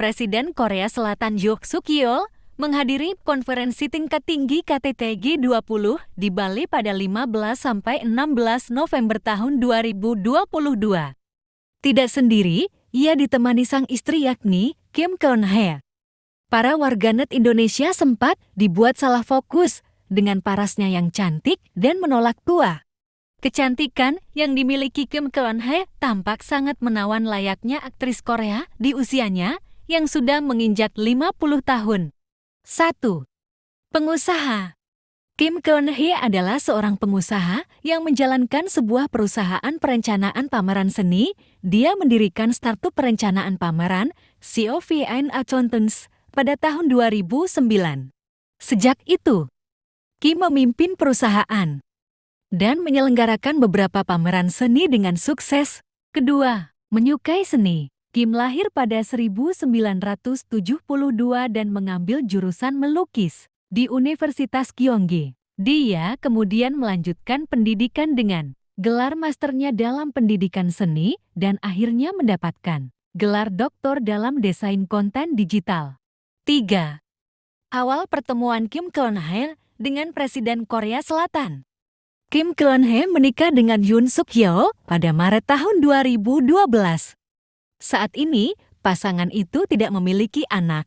Presiden Korea Selatan Yoon Suk Yeol menghadiri konferensi tingkat tinggi KTT G20 di Bali pada 15–16 November tahun 2022. Tidak sendiri, ia ditemani sang istri yakni Kim Keun-hye. Para warganet Indonesia sempat dibuat salah fokus dengan parasnya yang cantik dan menolak tua. Kecantikan yang dimiliki Kim Keun-hye tampak sangat menawan layaknya aktris Korea di usianya yang sudah menginjak 50 tahun. 1. Pengusaha. Kim Keun-hye adalah seorang pengusaha yang menjalankan sebuah perusahaan perencanaan pameran seni. Dia mendirikan startup perencanaan pameran COVN Accountants pada tahun 2009. Sejak itu, Kim memimpin perusahaan dan menyelenggarakan beberapa pameran seni dengan sukses. Kedua, menyukai seni. Kim lahir pada 1972 dan mengambil jurusan melukis di Universitas Kyonggi. Dia kemudian melanjutkan pendidikan dengan gelar masternya dalam pendidikan seni dan akhirnya mendapatkan gelar doktor dalam desain konten digital. 3. Awal pertemuan Kim Keun-hye dengan Presiden Korea Selatan. Kim Keun-hye menikah dengan Yoon Suk Yeol pada Maret tahun 2012. Saat ini, pasangan itu tidak memiliki anak.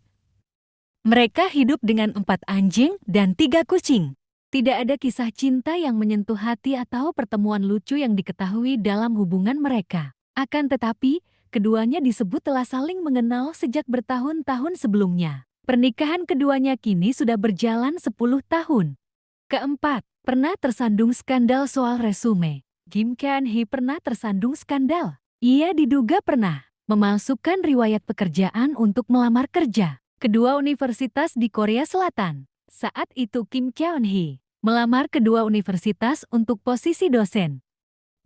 Mereka hidup dengan 4 anjing dan 3 kucing. Tidak ada kisah cinta yang menyentuh hati atau pertemuan lucu yang diketahui dalam hubungan mereka. Akan tetapi, keduanya disebut telah saling mengenal sejak bertahun-tahun sebelumnya. Pernikahan keduanya kini sudah berjalan 10 tahun. Keempat, pernah tersandung skandal soal resume. Kim Keun-hye pernah tersandung skandal. Ia diduga pernah memalsukan riwayat pekerjaan untuk melamar kerja kedua universitas di Korea Selatan. Saat itu Kim Keun-hye melamar kedua universitas untuk posisi dosen.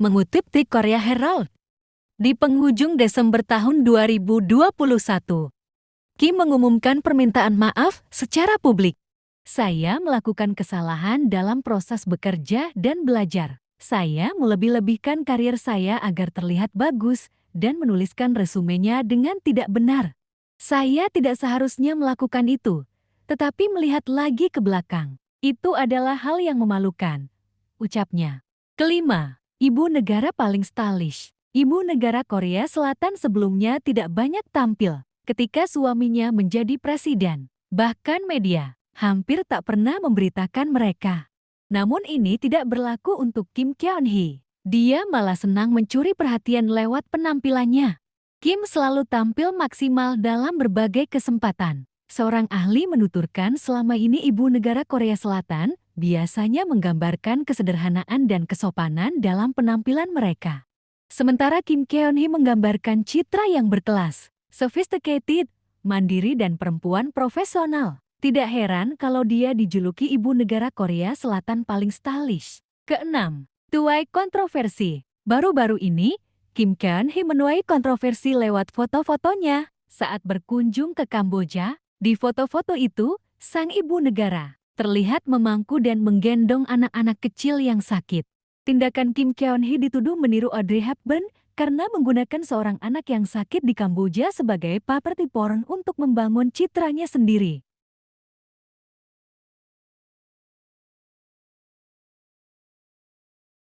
Mengutip The Korea Herald, di penghujung Desember tahun 2021, Kim mengumumkan permintaan maaf secara publik. Saya melakukan kesalahan dalam proses bekerja dan belajar. Saya melebih-lebihkan karir saya agar terlihat bagus dan menuliskan resumenya dengan tidak benar. Saya tidak seharusnya melakukan itu, tetapi melihat lagi ke belakang, itu adalah hal yang memalukan, ucapnya. Kelima, ibu negara paling stylish. Ibu negara Korea Selatan sebelumnya tidak banyak tampil ketika suaminya menjadi presiden. Bahkan media hampir tak pernah memberitakan mereka. Namun ini tidak berlaku untuk Kim Keun-hye. Dia malah senang mencuri perhatian lewat penampilannya. Kim selalu tampil maksimal dalam berbagai kesempatan. Seorang ahli menuturkan selama ini ibu negara Korea Selatan biasanya menggambarkan kesederhanaan dan kesopanan dalam penampilan mereka. Sementara Kim Keun-hye menggambarkan citra yang berkelas, sophisticated, mandiri dan perempuan profesional. Tidak heran kalau dia dijuluki ibu negara Korea Selatan paling stylish. Keenam, tuai kontroversi. Baru-baru ini, Kim Keun-hye menuai kontroversi lewat foto-fotonya saat berkunjung ke Kamboja. Di foto-foto itu, sang ibu negara terlihat memangku dan menggendong anak-anak kecil yang sakit. Tindakan Kim Keun-hye dituduh meniru Audrey Hepburn karena menggunakan seorang anak yang sakit di Kamboja sebagai properti porn untuk membangun citranya sendiri.